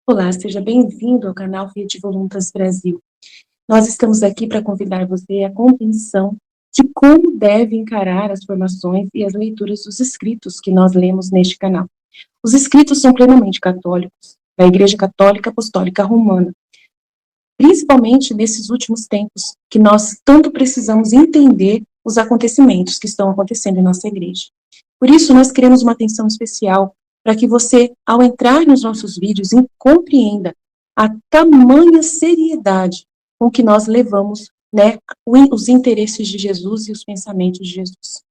Olá, seja bem-vindo ao canal Fiat Voluntas Brasil. Nós estamos aqui para convidar você à compreensão de como deve encarar as formações e as leituras dos escritos que nós lemos neste canal. Os escritos são plenamente católicos, da Igreja Católica Apostólica Romana, principalmente nesses últimos tempos, que nós tanto precisamos entender os acontecimentos que estão acontecendo em nossa igreja. Por isso, nós queremos uma atenção especial para que você, ao entrar nos nossos vídeos, compreenda a tamanha seriedade com que nós levamos, né, os interesses de Jesus e os pensamentos de Jesus.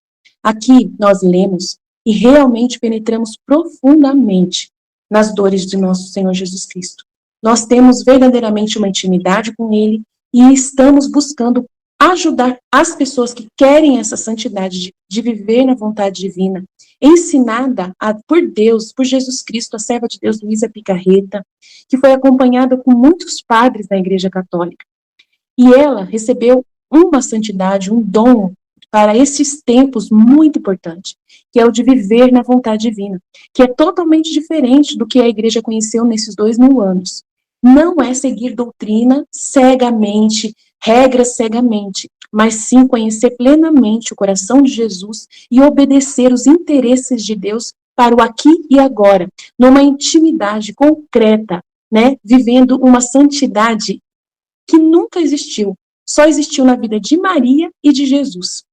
Aqui nós lemos e realmente penetramos profundamente nas dores de nosso Senhor Jesus Cristo. Nós temos verdadeiramente uma intimidade com Ele e estamos buscando ajudar as pessoas que querem essa santidade de viver na vontade divina, ensinada por Deus, por Jesus Cristo, a serva de Deus, Luísa Picarreta, que foi acompanhada com muitos padres da Igreja Católica. E ela recebeu uma santidade, um dom para esses tempos muito importante, que é o de viver na vontade divina, que é totalmente diferente do que a Igreja conheceu nesses 2000 anos. Não é seguir doutrina cegamente, regras cegamente, mas sim conhecer plenamente o coração de Jesus e obedecer os interesses de Deus para o aqui e agora, numa intimidade concreta, né, vivendo uma santidade que nunca existiu, só existiu na vida de Maria e de Jesus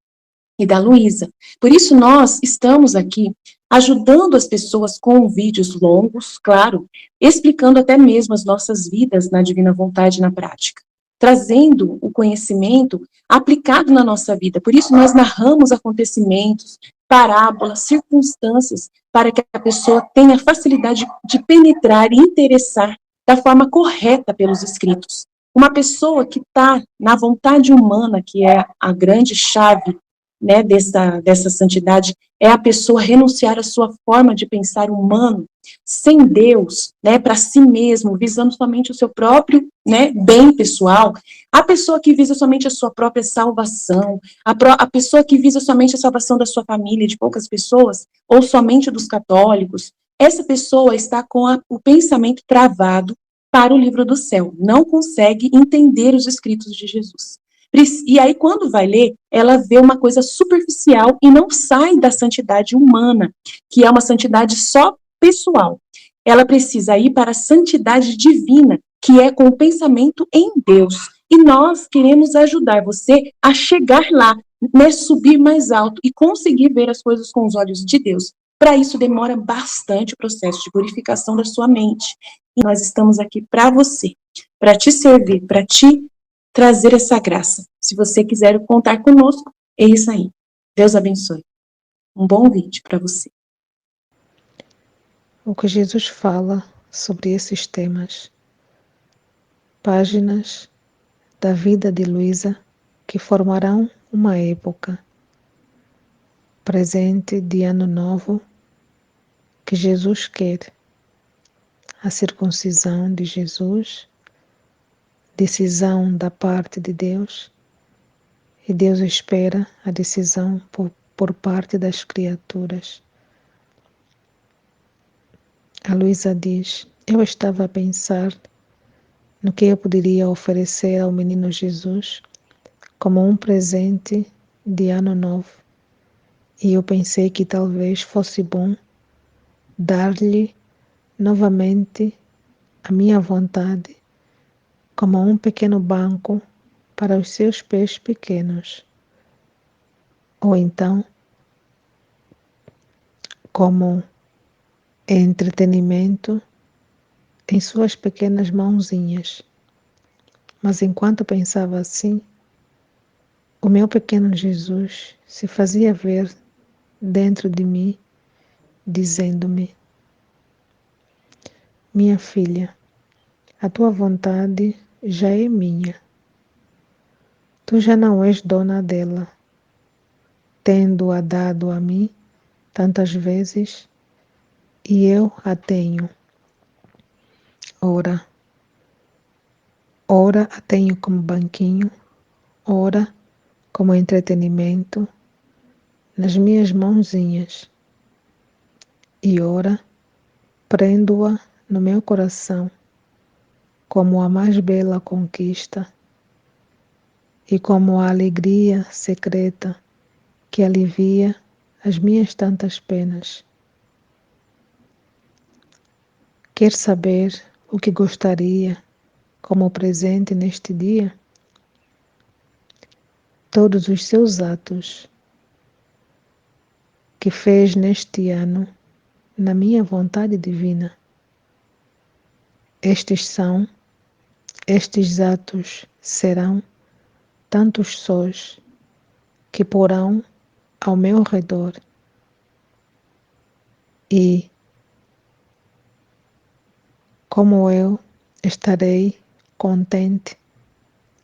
e da Luísa. Por isso nós estamos aqui ajudando as pessoas com vídeos longos, claro, explicando até mesmo as nossas vidas na divina vontade na prática, trazendo o conhecimento aplicado na nossa vida. Por isso nós narramos acontecimentos, parábolas, circunstâncias, para que a pessoa tenha facilidade de penetrar e interessar da forma correta pelos escritos. Uma pessoa que está na vontade humana, que é a grande chave, né, dessa santidade, é a pessoa renunciar à sua forma de pensar humano, sem Deus, né, para si mesmo, visando somente o seu próprio, né, bem pessoal. A pessoa que visa somente a sua própria salvação, a pessoa que visa somente a salvação da sua família, de poucas pessoas, ou somente dos católicos, essa pessoa está com o pensamento travado para o livro do céu, não consegue entender os escritos de Jesus. E aí, quando vai ler, ela vê uma coisa superficial e não sai da santidade humana, que é uma santidade só pessoal. Ela precisa ir para a santidade divina, que é com o pensamento em Deus. E nós queremos ajudar você a chegar lá, né, subir mais alto e conseguir ver as coisas com os olhos de Deus. Para isso, demora bastante o processo de purificação da sua mente. E nós estamos aqui para você, para te servir, para te trazer essa graça. Se você quiser contar conosco, é isso aí. Deus abençoe. Um bom vídeo para você. O que Jesus fala sobre esses temas. Páginas da vida de Luísa que formarão uma época. Presente de Ano Novo que Jesus quer. A circuncisão de Jesus, decisão da parte de Deus, e Deus espera a decisão por parte das criaturas. A Luísa diz: eu estava a pensar no que eu poderia oferecer ao menino Jesus como um presente de Ano Novo, e eu pensei que talvez fosse bom dar-lhe novamente a minha vontade como um pequeno banco para os seus pés pequenos, ou então como entretenimento em suas pequenas mãozinhas. Mas enquanto pensava assim, o meu pequeno Jesus se fazia ver dentro de mim, dizendo-me: minha filha, a tua vontade já é minha. Tu já não és dona dela, tendo-a dado a mim tantas vezes, e eu a tenho. Ora a tenho como banquinho, ora como entretenimento nas minhas mãozinhas e ora prendo-a no meu coração como a mais bela conquista e como a alegria secreta que alivia as minhas tantas penas. Quer saber o que gostaria como presente neste dia? Todos os seus atos que fez neste ano na minha vontade divina. Estes atos serão tantos sós que porão ao meu redor e, como eu, estarei contente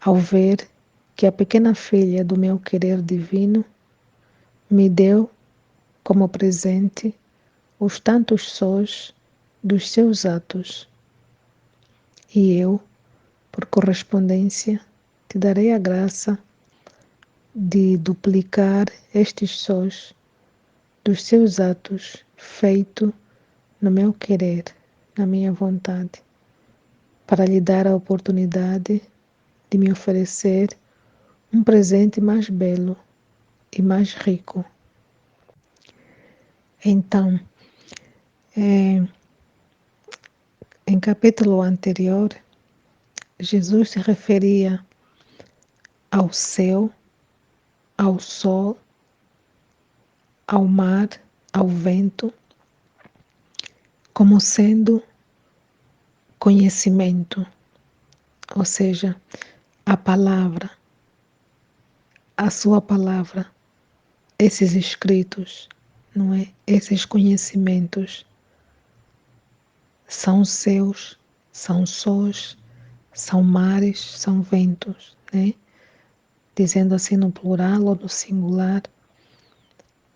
ao ver que a pequena filha do meu querer divino me deu como presente os tantos sós dos seus atos. E eu, por correspondência, te darei a graça de duplicar estes sós dos seus atos feito no meu querer, na minha vontade, para lhe dar a oportunidade de me oferecer um presente mais belo e mais rico. Então, em capítulo anterior, Jesus se referia ao céu, ao sol, ao mar, ao vento, como sendo conhecimento, ou seja, a palavra, a sua palavra, esses escritos, não é? Esses conhecimentos são seus, são sós, são mares, são ventos, né? Dizendo assim no plural ou no singular.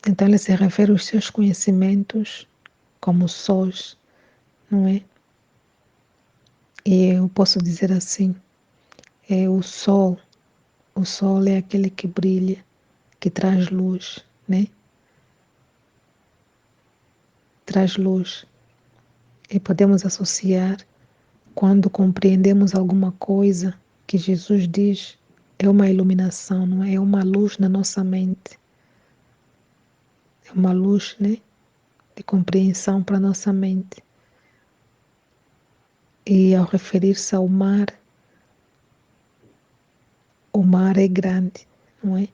Então ele se refere aos seus conhecimentos como sós, não é? E eu posso dizer assim, é o sol é aquele que brilha, que traz luz, né? Traz luz. E podemos associar quando compreendemos alguma coisa que Jesus diz, é uma iluminação, não é? É uma luz na nossa mente. É uma luz, né? De compreensão para a nossa mente. E ao referir-se ao mar, o mar é grande, não é?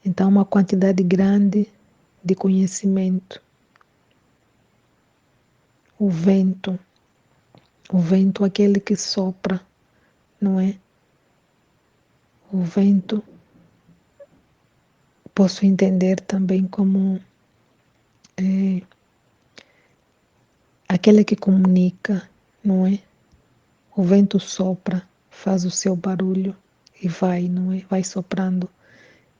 Então, uma quantidade grande de conhecimento. O vento, aquele que sopra, não é? O vento, posso entender também como aquele que comunica, não é? O vento sopra, faz o seu barulho e vai, não é? Vai soprando.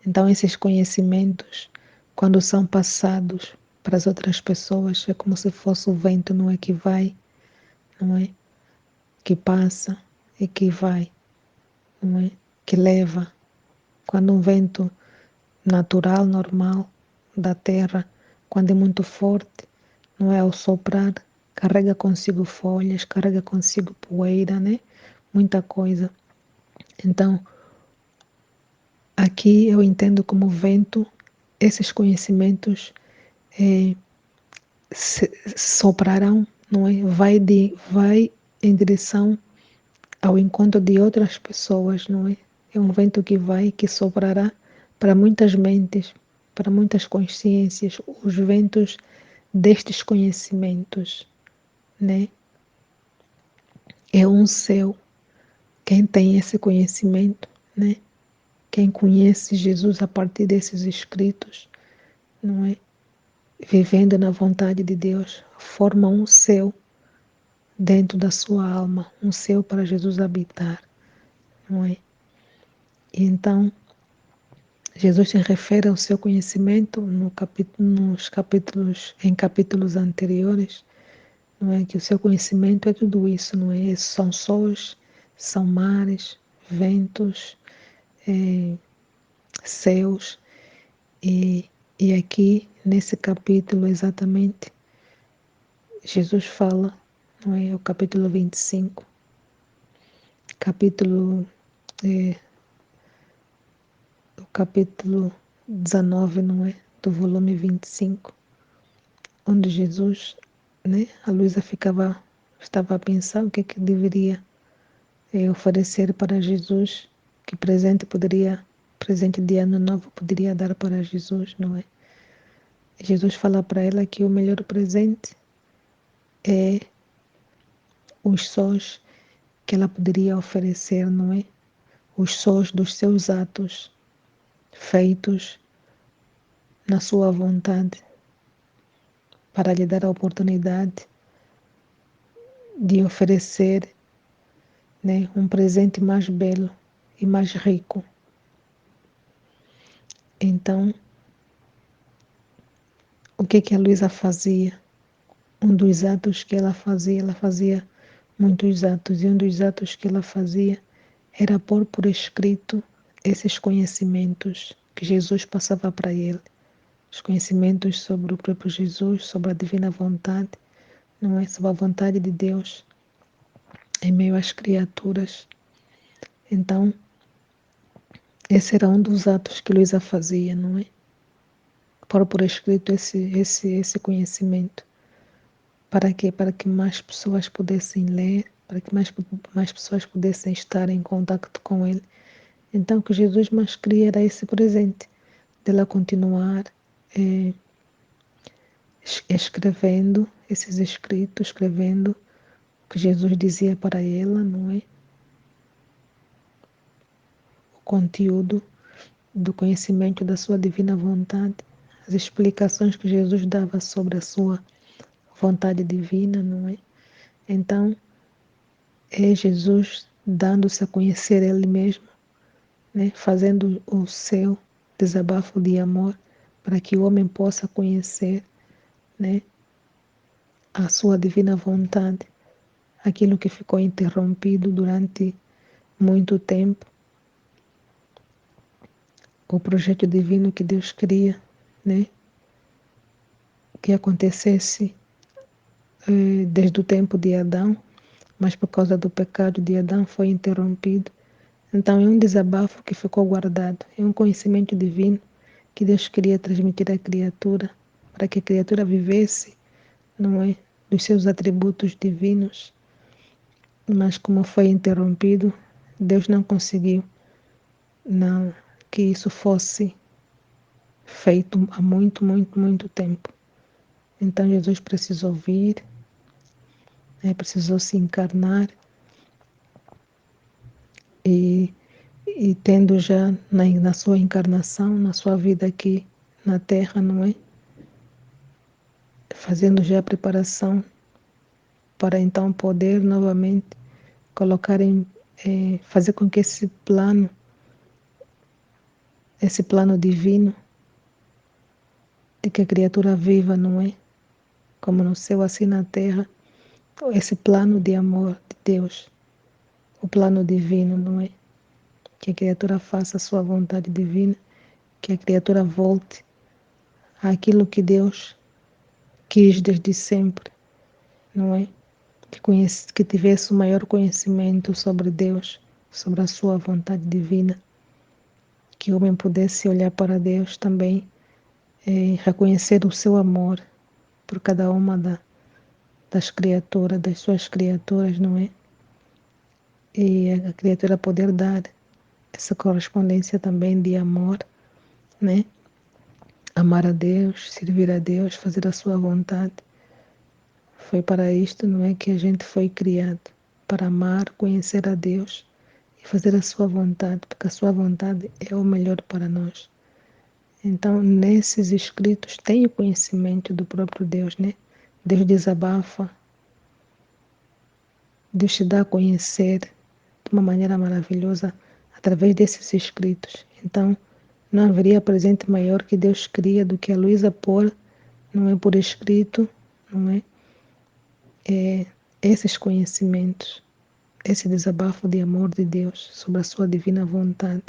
Então, esses conhecimentos, quando são passados para as outras pessoas, é como se fosse o vento, não é? Que vai, não é? Que passa e que vai, não é? Que leva. Quando um vento natural, normal, da terra, quando é muito forte, não é? Ao soprar, carrega consigo folhas, carrega consigo poeira, né? Muita coisa. Então, aqui eu entendo como vento, esses conhecimentos soprarão, não é? Vai em direção ao encontro de outras pessoas, não é? É um vento que vai, que soprará para muitas mentes, para muitas consciências, os ventos destes conhecimentos, né? É um céu. Quem tem esse conhecimento, né? Quem conhece Jesus a partir desses escritos, não é? Vivendo na vontade de Deus, forma um céu dentro da sua alma, um céu para Jesus habitar, não é? E então, Jesus se refere ao seu conhecimento em capítulos anteriores, não é? Que o seu conhecimento é tudo isso, não é? São sóis, são mares, ventos, céus. E, e aqui, nesse capítulo exatamente, Jesus fala, não é? O capítulo 25, capítulo, o capítulo 19, não é? Do volume 25, onde Jesus, né? A Luísa estava a pensar o que é que deveria oferecer para Jesus, que presente de ano novo poderia dar para Jesus, não é? Jesus fala para ela que o melhor presente é os sós que ela poderia oferecer, não é? Os sós dos seus atos feitos na sua vontade, para lhe dar a oportunidade de oferecer, né, um presente mais belo e mais rico. Então, o que que a Luísa fazia? Um dos atos que ela fazia muitos atos, e um dos atos que ela fazia era pôr por escrito esses conhecimentos que Jesus passava para ele, os conhecimentos sobre o próprio Jesus, sobre a divina vontade, não é? Sobre a vontade de Deus em meio às criaturas. Então, esse era um dos atos que Luísa fazia, não é? Pôr por escrito esse conhecimento. Para quê? Para que mais pessoas pudessem ler, para que mais pessoas pudessem estar em contato com ele. Então, o que Jesus mais queria era esse presente, dela continuar escrevendo esses escritos, escrevendo o que Jesus dizia para ela, não é? O conteúdo do conhecimento da sua divina vontade, as explicações que Jesus dava sobre a sua vontade divina, não é? Então, é Jesus dando-se a conhecer Ele mesmo, né? Fazendo o seu desabafo de amor para que o homem possa conhecer, né, a sua divina vontade, aquilo que ficou interrompido durante muito tempo, o projeto divino que Deus queria, né, que acontecesse desde o tempo de Adão, mas por causa do pecado de Adão foi interrompido. Então é um desabafo que ficou guardado, é um conhecimento divino que Deus queria transmitir à criatura, para que a criatura vivesse, não é, dos seus atributos divinos, mas como foi interrompido, Deus não conseguiu não, que isso fosse feito há muito, muito, muito tempo. Então Jesus precisou vir, precisou se encarnar e, e tendo já na sua encarnação, na sua vida aqui na Terra, não é? Fazendo já a preparação para então poder novamente colocar fazer com que esse plano divino de que a criatura viva, não é? Como no céu, assim na terra, esse plano de amor de Deus, o plano divino, não é? Que a criatura faça a sua vontade divina, que a criatura volte àquilo que Deus quis desde sempre, não é? Que tivesse o maior conhecimento sobre Deus, sobre a sua vontade divina, que o homem pudesse olhar para Deus também e reconhecer o seu amor por cada uma das criaturas, das suas criaturas, não é? E a criatura poder dar essa correspondência também de amor, né? Amar a Deus, servir a Deus, fazer a sua vontade. Foi para isto, não é, que a gente foi criado, para amar, conhecer a Deus e fazer a sua vontade, porque a sua vontade é o melhor para nós. Então, nesses escritos tem o conhecimento do próprio Deus, né? Deus desabafa, Deus te dá a conhecer de uma maneira maravilhosa através desses escritos. Então, não haveria presente maior que Deus cria do que a Luísa pôr, não é, por escrito, não é? Esses conhecimentos, esse desabafo de amor de Deus sobre a sua divina vontade.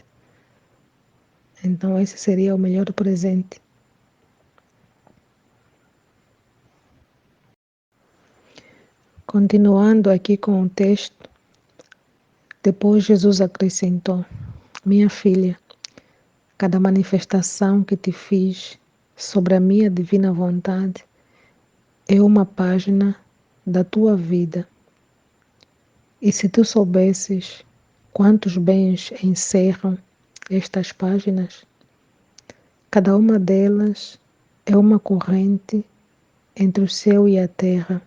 Então esse seria o melhor presente. Continuando aqui com o texto, depois Jesus acrescentou: Minha filha, cada manifestação que te fiz sobre a minha divina vontade é uma página da tua vida. E se tu soubesses quantos bens encerram estas páginas, cada uma delas é uma corrente entre o céu e a terra,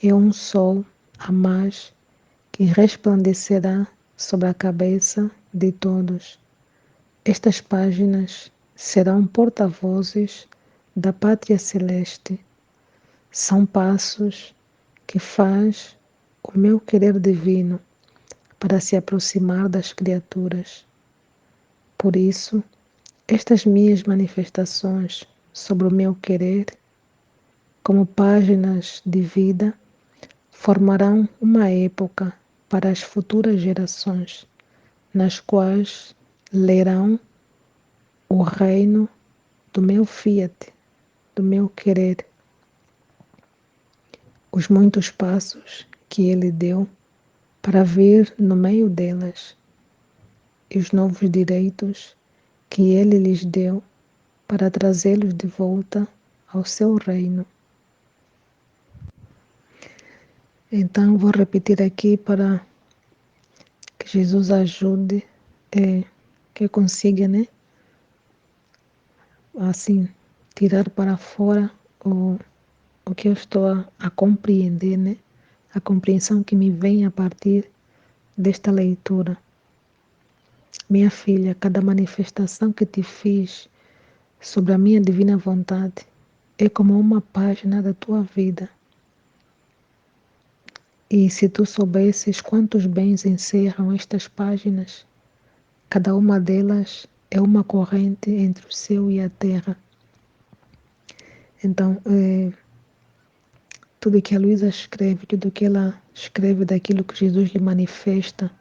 é um sol a mais que resplandecerá sobre a cabeça de todos. Estas páginas serão porta-vozes da pátria celeste. São passos que faz o meu querer divino para se aproximar das criaturas. Por isso, estas minhas manifestações sobre o meu querer, como páginas de vida, formarão uma época para as futuras gerações, nas quais lerão o reino do meu fiat, do meu querer, os muitos passos que ele deu para vir no meio delas e os novos direitos que ele lhes deu para trazê-los de volta ao seu reino. Então, vou repetir aqui para que Jesus ajude, que consiga, né, assim, tirar para fora o que eu estou a compreender, né, a compreensão que me vem a partir desta leitura. Minha filha, cada manifestação que te fiz sobre a minha divina vontade é como uma página da tua vida. E se tu soubesses quantos bens encerram estas páginas, cada uma delas é uma corrente entre o céu e a terra. Então, tudo que a Luísa escreve, tudo que ela escreve daquilo que Jesus lhe manifesta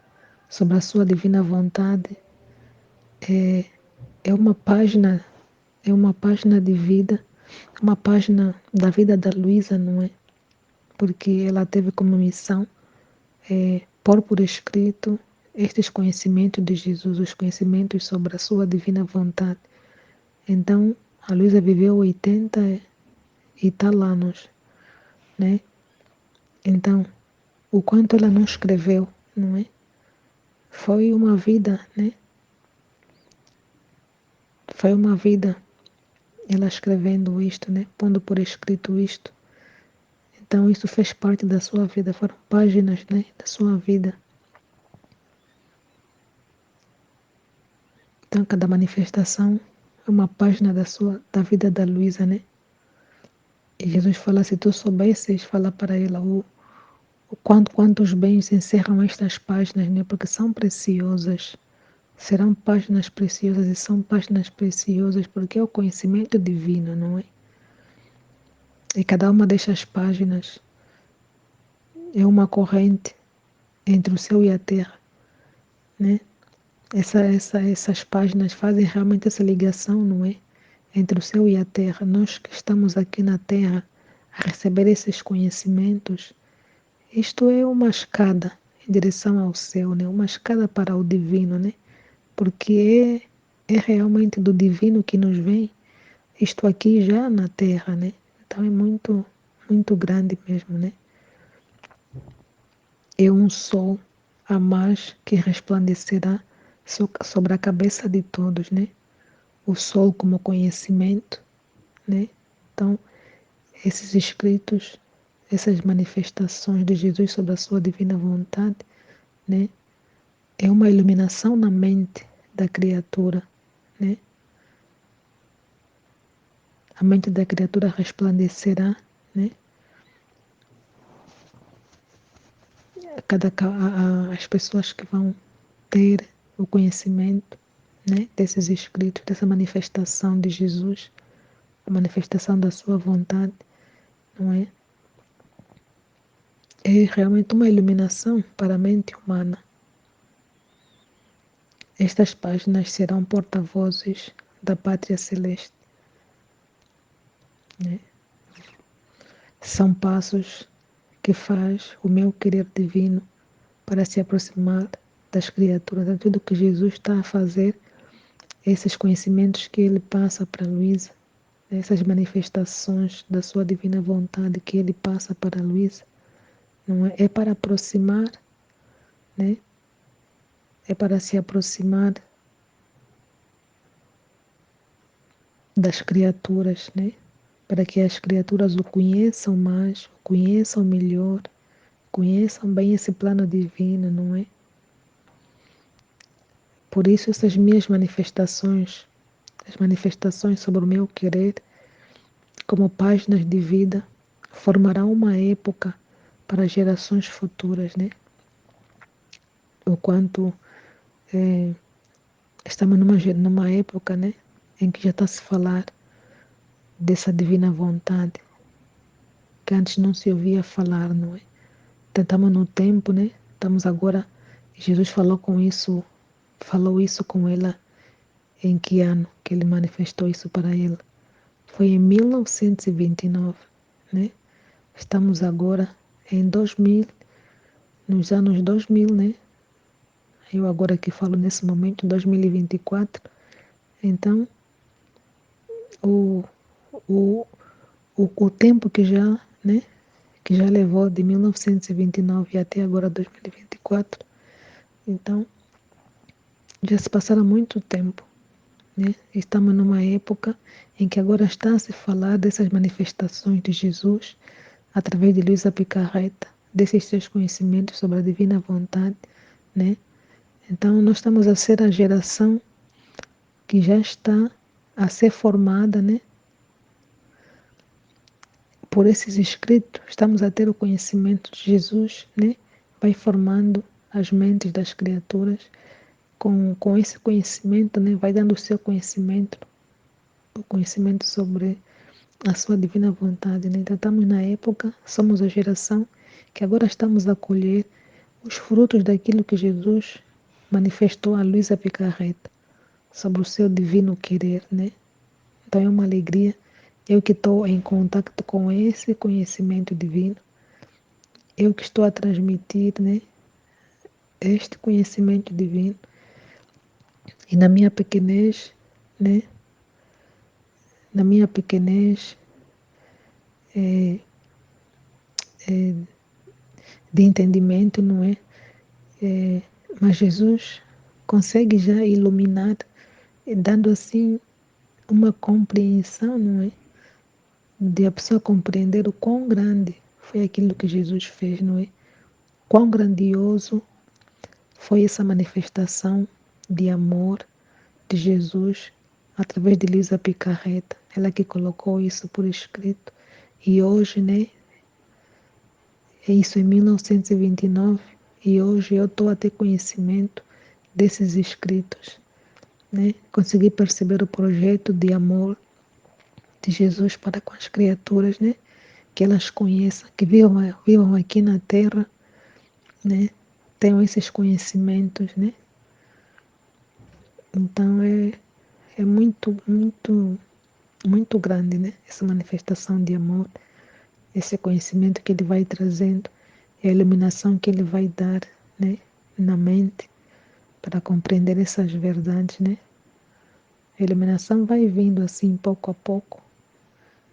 sobre a sua divina vontade, é uma página, é uma página de vida, uma página da vida da Luísa, não é? Porque ela teve como missão pôr por escrito estes conhecimentos de Jesus, os conhecimentos sobre a sua divina vontade. Então, a Luísa viveu 80 e tal anos, né? Então, o quanto ela não escreveu, não é? Foi uma vida, né? Foi uma vida ela escrevendo isto, né? Pondo por escrito isto. Então, isso fez parte da sua vida, foram páginas, né, da sua vida. Então, cada manifestação é uma página da vida da Luísa, né? E Jesus fala, se tu soubesses, fala para ela quantos bens encerram estas páginas, né? Porque são preciosas. Serão páginas preciosas e são páginas preciosas porque é o conhecimento divino, não é? E cada uma destas páginas é uma corrente entre o céu e a terra, né? Essas páginas fazem realmente essa ligação, não é? Entre o céu e a terra. Nós que estamos aqui na terra a receber esses conhecimentos, isto é uma escada em direção ao céu, né? Uma escada para o divino, né? Porque é realmente do divino que nos vem isto aqui já na terra, né? Então é muito, muito grande mesmo, né? É um sol a mais que resplandecerá sobre a cabeça de todos, né? O sol como conhecimento, né? Então, esses escritos, essas manifestações de Jesus sobre a sua divina vontade, né? É uma iluminação na mente da criatura, né? A mente da criatura resplandecerá, né? As pessoas que vão ter o conhecimento, né, desses escritos, dessa manifestação de Jesus, a manifestação da sua vontade, não é? É realmente uma iluminação para a mente humana. Estas páginas serão porta-vozes da pátria celeste, né? São passos que faz o meu querer divino para se aproximar das criaturas. É tudo que Jesus está a fazer, esses conhecimentos que ele passa para Luísa, essas manifestações da sua divina vontade que ele passa para Luísa, não é? É para aproximar, né? É para se aproximar das criaturas, né? Para que as criaturas o conheçam mais, o conheçam melhor, conheçam bem esse plano divino, não é? Por isso essas minhas manifestações, as manifestações sobre o meu querer, como páginas de vida, formarão uma época para gerações futuras, né? O quanto estamos numa época, né? Em que já está a se falar dessa divina vontade, que antes não se ouvia falar, não é? Estamos no tempo, né? Estamos agora. Jesus falou isso com ela em que ano que ele manifestou isso para ela? Foi em 1929, né? Estamos agora em 2000, nos anos 2000, né? Eu agora que falo nesse momento, 2024. Então, o, o, o tempo que já, né? Que já levou de 1929 até agora 2024. Então, já se passaram muito tempo, né? Estamos numa época em que agora está a se falar dessas manifestações de Jesus através de Luísa Picarreta, desses seus conhecimentos sobre a divina vontade, né? Então, nós estamos a ser a geração que já está a ser formada, né? Por esses escritos, estamos a ter o conhecimento de Jesus, né? Vai formando as mentes das criaturas com esse conhecimento, né? Vai dando o seu conhecimento, o conhecimento sobre a sua divina vontade, né? Então, estamos na época, somos a geração que agora estamos a colher os frutos daquilo que Jesus manifestou a Luísa Picarreta sobre o seu divino querer, né? Então é uma alegria. Eu que estou em contato com esse conhecimento divino, eu que estou a transmitir, né, este conhecimento divino. E na minha pequenez, né, na minha pequenez de entendimento, não é? Mas Jesus consegue já iluminar, dando assim uma compreensão, não é? De a pessoa compreender o quão grande foi aquilo que Jesus fez, não é? Quão grandioso foi essa manifestação de amor de Jesus através de Lisa Picarreta, ela que colocou isso por escrito. E hoje, né, é isso em 1929, e hoje eu estou a ter conhecimento desses escritos, né? Consegui perceber o projeto de amor de Jesus para com as criaturas, né? Que elas conheçam, que vivam aqui na Terra, né? Tenham esses conhecimentos, né? Então é muito grande, né? Essa manifestação de amor, esse conhecimento que ele vai trazendo, e a iluminação que ele vai dar, né? Na mente, para compreender essas verdades, né? A iluminação vai vindo assim pouco a pouco,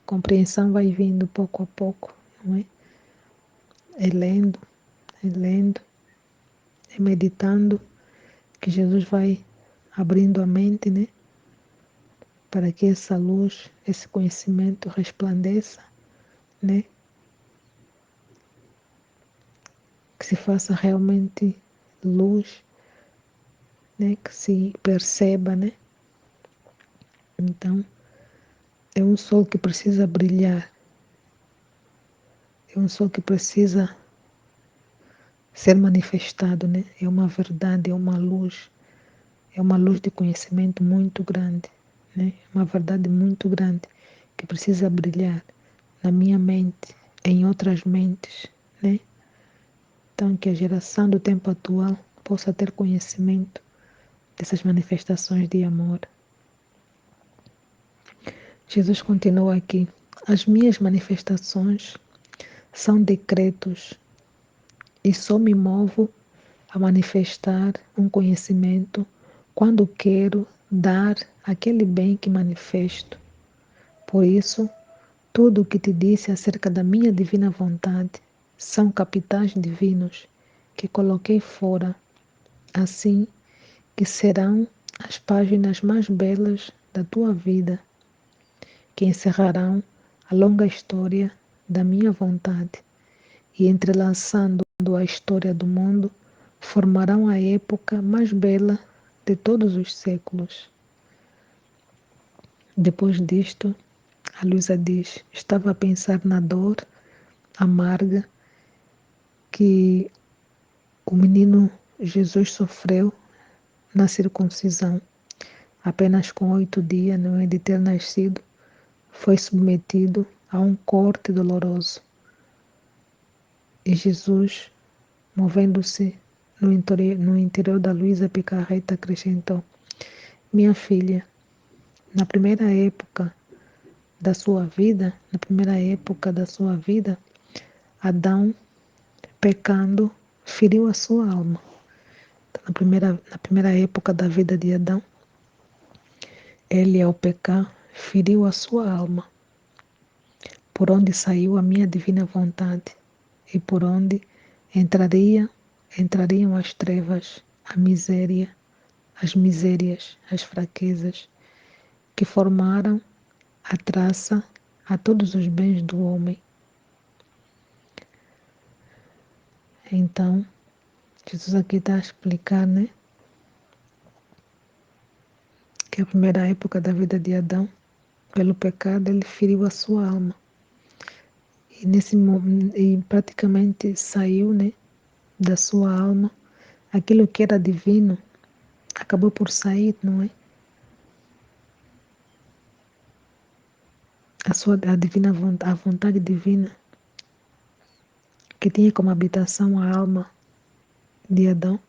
a compreensão vai vindo pouco a pouco, não é? É lendo, é meditando, que Jesus vai abrindo a mente, né? Para que essa luz, esse conhecimento resplandeça, né? Que se faça realmente luz, né? Que se perceba, né? Então, é um sol que precisa brilhar, é um sol que precisa ser manifestado, né? É uma verdade, é uma luz de conhecimento muito grande, né? Uma verdade muito grande que precisa brilhar na minha mente, em outras mentes, né? Então, que a geração do tempo atual possa ter conhecimento dessas manifestações de amor. Jesus continua aqui: as minhas manifestações são decretos e só me movo a manifestar um conhecimento quando quero dar aquele bem que manifesto. Por isso, tudo o que te disse acerca da minha divina vontade são capitais divinos que coloquei fora, assim que serão as páginas mais belas da tua vida, que encerrarão a longa história da minha vontade e, entrelaçando a história do mundo, formarão a época mais bela de todos os séculos. Depois disto, a Luísa diz: estava a pensar na dor amarga que o menino Jesus sofreu na circuncisão. Apenas com 8 dias, não é, de ter nascido, foi submetido a um corte doloroso. E Jesus, movendo-se no interior da Luísa Picarreta, acrescentou: minha filha, na primeira época da sua vida, Adão, pecando, feriu a sua alma. Então, na primeira época da vida de Adão, ele, ao pecar, feriu a sua alma, por onde saiu a minha divina vontade, e por onde entrariam as trevas, a miséria, as misérias, as fraquezas, que formaram a traça a todos os bens do homem. Então, Jesus aqui está a explicar, né, que a primeira época da vida de Adão, pelo pecado, ele feriu a sua alma. E nesse momento, e praticamente saiu, né, da sua alma aquilo que era divino, acabou por sair, não é? A divina vontade, a vontade divina, que tinha como habitação a alma de Adão,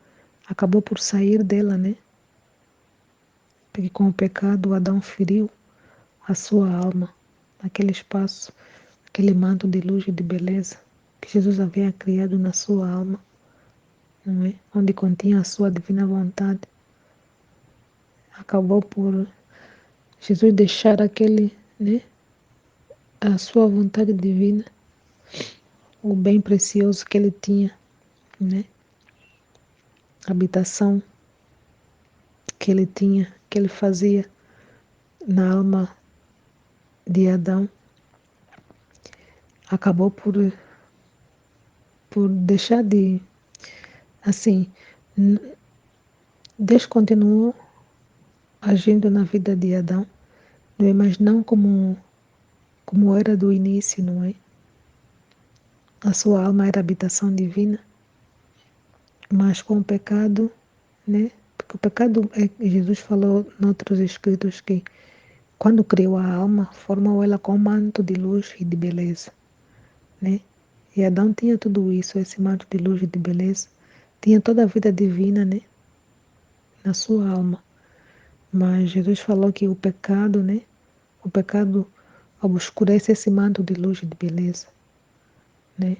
acabou por sair dela, né? Porque com o pecado Adão feriu a sua alma, aquele espaço, aquele manto de luz e de beleza que Jesus havia criado na sua alma, não é? Onde continha a sua divina vontade. Acabou por Jesus deixar aquele, né, a sua vontade divina, o bem precioso que ele tinha, né? A habitação que ele tinha, que ele fazia na alma de Adão, acabou por deixar de, assim, Deus continuou agindo na vida de Adão, não é? Mas não como era do início, não é? A sua alma era habitação divina, mas com o pecado, né? Porque o pecado, Jesus falou em outros escritos que quando criou a alma, formou ela com um manto de luz e de beleza, né? E Adão tinha tudo isso, esse manto de luz e de beleza, tinha toda a vida divina, né, na sua alma. Mas Jesus falou que o pecado, né, o pecado obscurece esse manto de luz e de beleza, né?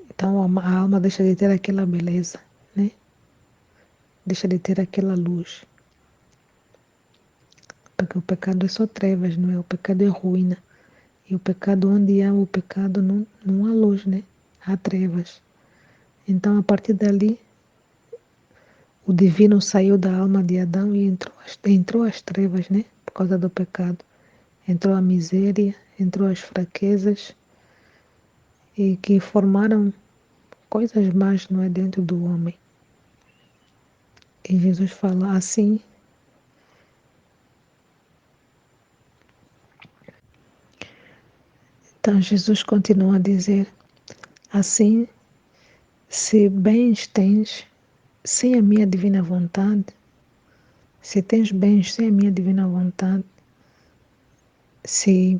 Então a alma deixa de ter aquela beleza, né? Deixa de ter aquela luz. Porque o pecado é só trevas, não é? O pecado é ruína. E o pecado, onde há o pecado, não há luz, né? Há trevas. Então, a partir dali, o divino saiu da alma de Adão e entrou as trevas, né? Por causa do pecado. Entrou a miséria, entrou as fraquezas e que formaram coisas más, não é, dentro do homem. E Jesus fala assim. Então Jesus continua a dizer assim: se bens tens sem a minha divina vontade, se tens bens sem a minha divina vontade, se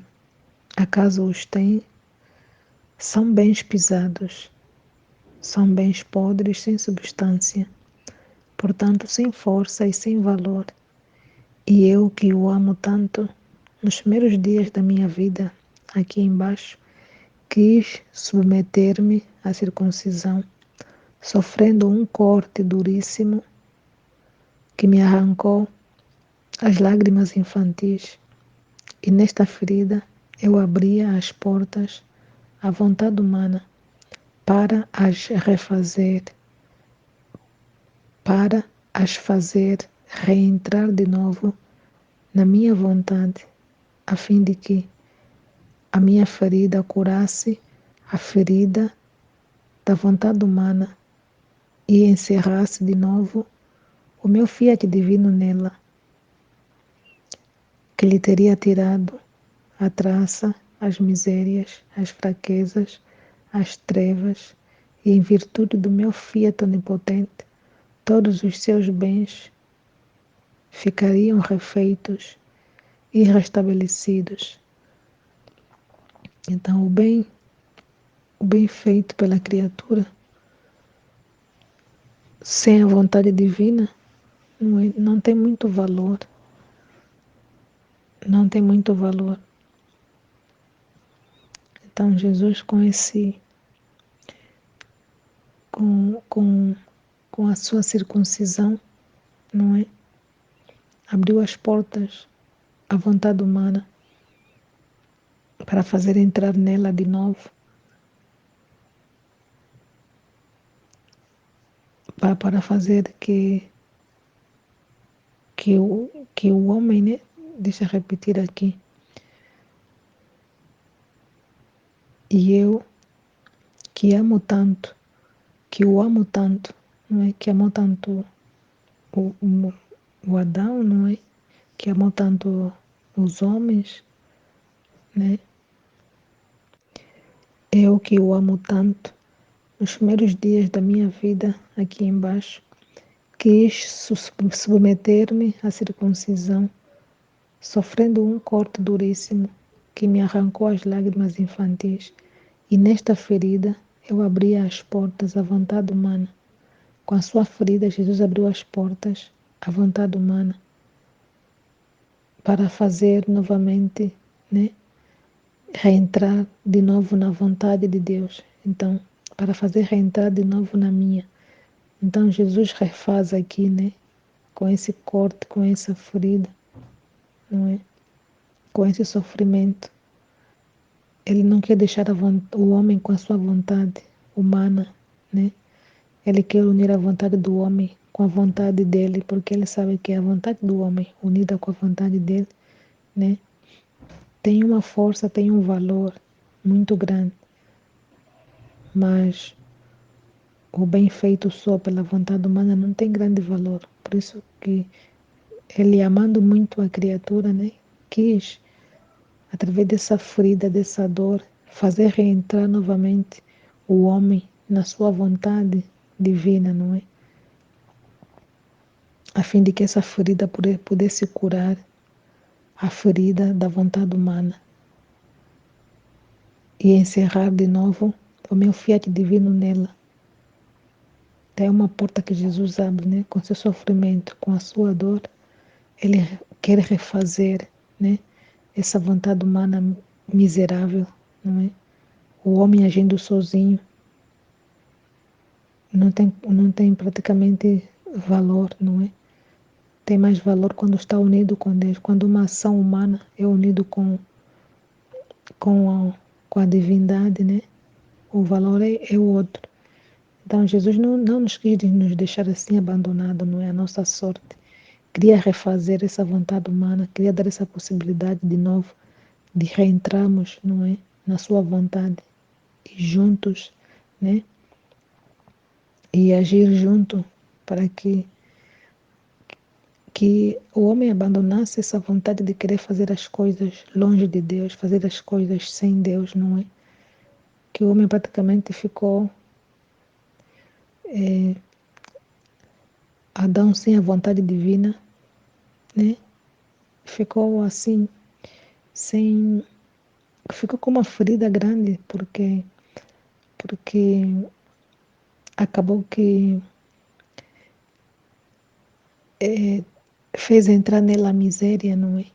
acaso os tens, são bens pisados, são bens podres sem substância, portanto sem força e sem valor. E eu que o amo tanto, nos primeiros dias da minha vida, aqui embaixo, quis submeter-me à circuncisão, sofrendo um corte duríssimo que me arrancou as lágrimas infantis. E nesta ferida eu abria as portas à vontade humana para as refazer, para as fazer reentrar de novo na minha vontade, a fim de que a minha ferida curasse a ferida da vontade humana e encerrasse de novo o meu fiat divino nela, que lhe teria tirado a traça, as misérias, as fraquezas, as trevas, e em virtude do meu fiat onipotente, todos os seus bens ficariam refeitos e restabelecidos. Então, o bem feito pela criatura, sem a vontade divina, não tem muito valor. Não tem muito valor. Então, Jesus, com, com, com a sua circuncisão, não é? Abriu as portas à vontade humana para fazer entrar nela de novo, para fazer que o homem, né? Deixa eu repetir aqui. E eu, que amo tanto, que o amo tanto, não é? Que amou tanto o, o, o Adão, não é? Que amou tanto os homens, né? Eu que o amo tanto, nos primeiros dias da minha vida aqui embaixo, quis submeter-me à circuncisão, sofrendo um corte duríssimo que me arrancou as lágrimas infantis, e nesta ferida eu abria as portas à vontade humana. Com a sua ferida, Jesus abriu as portas à vontade humana para fazer novamente, né, reentrar de novo na vontade de Deus. Então, para fazer reentrar de novo na minha. Então, Jesus refaz aqui, né, com esse corte, com essa ferida, não é? Com esse sofrimento. Ele não quer deixar o homem com a sua vontade humana, né? Ele quer unir a vontade do homem com a vontade dele, porque ele sabe que a vontade do homem unida com a vontade dele, né, tem uma força, tem um valor muito grande. Mas o bem feito só pela vontade humana não tem grande valor. Por isso que ele, amando muito a criatura, né, quis, através dessa ferida, dessa dor, fazer reentrar novamente o homem na sua vontade divina, não é? A fim de que essa ferida pudesse curar a ferida da vontade humana e encerrar de novo o meu fiat divino nela. É uma porta que Jesus abre, né? Com seu sofrimento, com a sua dor, ele quer refazer, né? Essa vontade humana miserável, não é? O homem agindo sozinho não tem praticamente valor, não é? Tem mais valor quando está unido com Deus, quando uma ação humana é unido com com a divindade, né? O valor é o outro. Então, Jesus não nos quis nos deixar assim abandonados, não é a nossa sorte. Queria refazer essa vontade humana, queria dar essa possibilidade de novo, de reentrarmos, não é, na sua vontade, e juntos, né, e agir junto para que o homem abandonasse essa vontade de querer fazer as coisas longe de Deus, fazer as coisas sem Deus, não é? Que o homem praticamente ficou Adão sem a vontade divina, né? Ficou assim, sem, ficou com uma ferida grande, porque acabou que fez entrar nela a miséria, não é?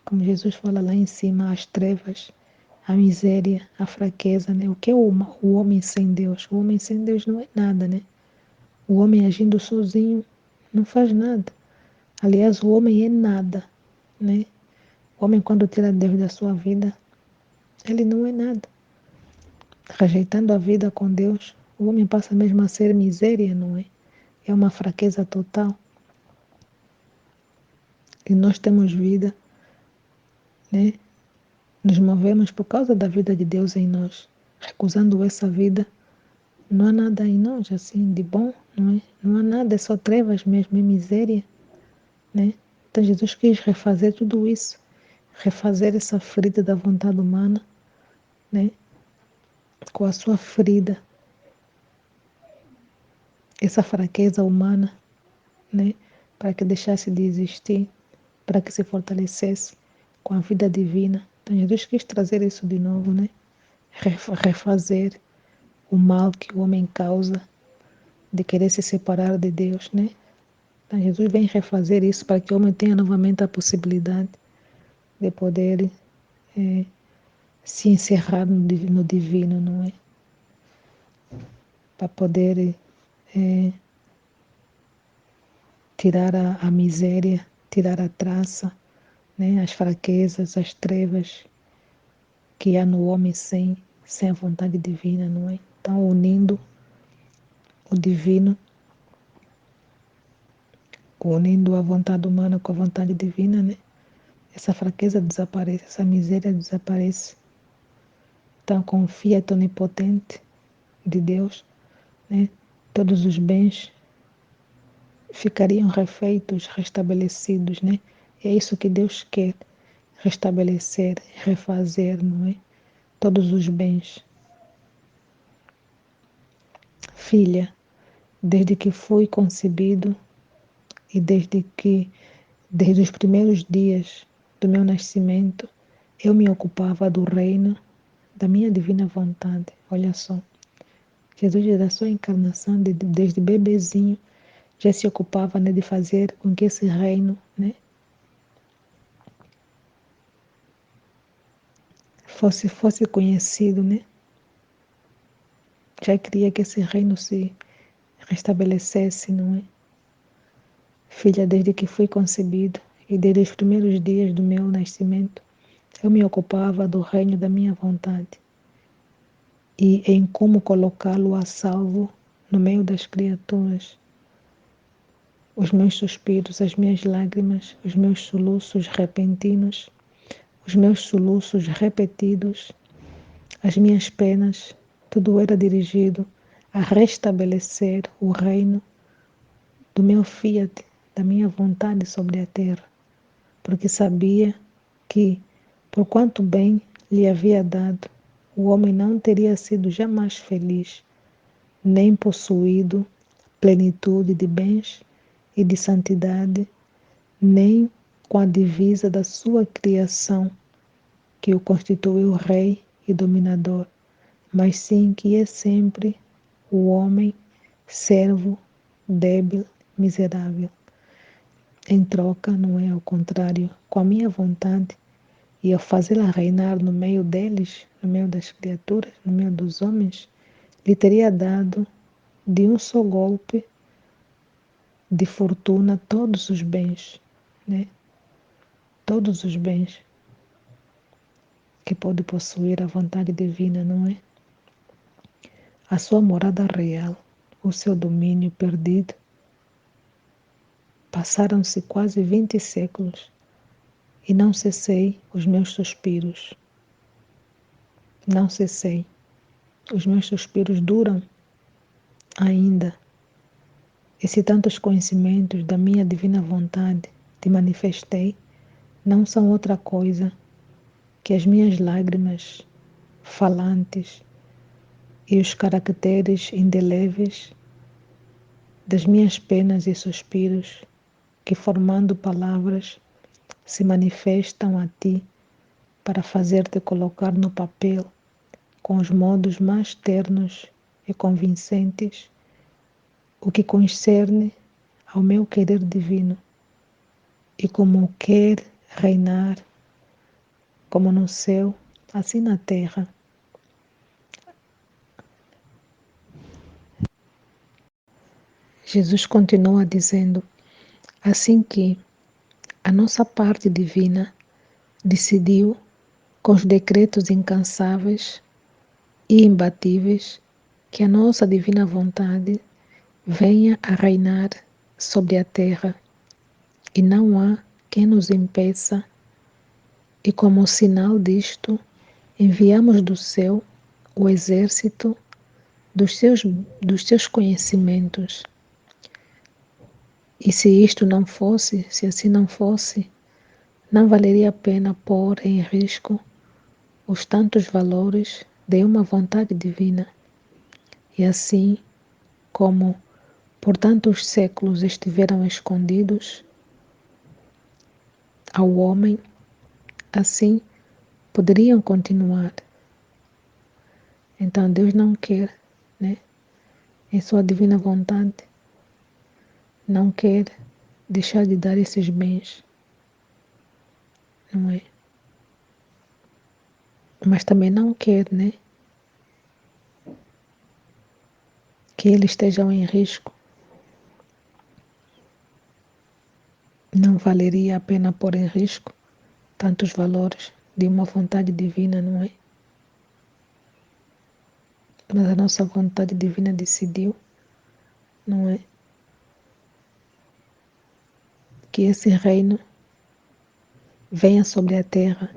Como Jesus fala lá em cima, as trevas, a miséria, a fraqueza, né? O que é o homem sem Deus? O homem sem Deus não é nada, né? O homem agindo sozinho não faz nada. Aliás, o homem é nada, né? O homem, quando tira Deus da sua vida, ele não é nada. Rejeitando a vida com Deus, o homem passa mesmo a ser miséria, não é? É uma fraqueza total. E nós temos vida, né? Nos movemos por causa da vida de Deus em nós. Recusando essa vida, não há nada em nós assim de bom, não é? Não há nada, é só trevas mesmo, é miséria, né? Então Jesus quis refazer tudo isso, refazer essa ferida da vontade humana, né? Com a sua ferida, essa fraqueza humana, né? Para que deixasse de existir, para que se fortalecesse com a vida divina. Então Jesus quis trazer isso de novo, né? Refazer o mal que o homem causa de querer se separar de Deus, né? Então Jesus vem refazer isso para que o homem tenha novamente a possibilidade de poder se encerrar no divino, não é? Para poder tirar a miséria, tirar a traça, né? As fraquezas, as trevas que há no homem sem a vontade divina, não é? Então, unindo o divino, unindo a vontade humana com a vontade divina, né? Essa fraqueza desaparece, essa miséria desaparece. Então, com o fiat onipotente de Deus, né? Todos os bens ficariam refeitos, restabelecidos, né? É isso que Deus quer, restabelecer, refazer, não é? Todos os bens. Filha, desde que fui concebido e desde os primeiros dias do meu nascimento, eu me ocupava do reino da minha divina vontade. Olha só, Jesus, da sua encarnação, desde bebezinho, já se ocupava, né, de fazer com que esse reino, né, fosse conhecido, né? Já queria que esse reino se restabelecesse, não é? Filha, desde que fui concebido e desde os primeiros dias do meu nascimento, eu me ocupava do reino da minha vontade e em como colocá-lo a salvo no meio das criaturas. Os meus suspiros, as minhas lágrimas, os meus soluços repentinos, os meus soluços repetidos, as minhas penas, tudo era dirigido a restabelecer o reino do meu fiat, da minha vontade sobre a terra, porque sabia que, por quanto bem lhe havia dado, o homem não teria sido jamais feliz, nem possuído plenitude de bens e de santidade, nem com a divisa da sua criação, que o constituiu rei e dominador, mas sim que é sempre o homem servo, débil, miserável. Em troca, não é ao contrário, com a minha vontade e ao fazê-la reinar no meio deles, no meio das criaturas, no meio dos homens, lhe teria dado de um só golpe de fortuna todos os bens, né? Todos os bens que pode possuir a vontade divina, não é? A sua morada real, o seu domínio perdido. Passaram-se quase 20 séculos e não cessei os meus suspiros. Não cessei. Os meus suspiros duram ainda. E se tantos conhecimentos da minha divina vontade te manifestei, não são outra coisa que as minhas lágrimas falantes e os caracteres indeléveis das minhas penas e suspiros que, formando palavras, se manifestam a ti para fazer-te colocar no papel, com os modos mais ternos e convincentes, o que concerne ao meu querer divino. e como quer reinar, como no céu, assim na terra. Jesus continua dizendo, assim que a nossa parte divina decidiu, com os decretos incansáveis e imbatíveis, que a nossa divina vontade venha a reinar sobre a terra, e não há quem nos impeça, e como sinal disto, enviamos do céu o exército dos seus conhecimentos. E se isto não fosse, se assim não fosse, não valeria a pena pôr em risco os tantos valores de uma vontade divina. E assim como por tantos séculos estiveram escondidos ao homem, assim poderiam continuar. Então Deus não quer, né, em sua divina vontade, não quer deixar de dar esses bens, não é? Mas também não quer, né, que eles estejam em risco. Não valeria a pena pôr em risco tantos valores de uma vontade divina, não é? Mas a nossa vontade divina decidiu, não é? Que esse reino venha sobre a terra.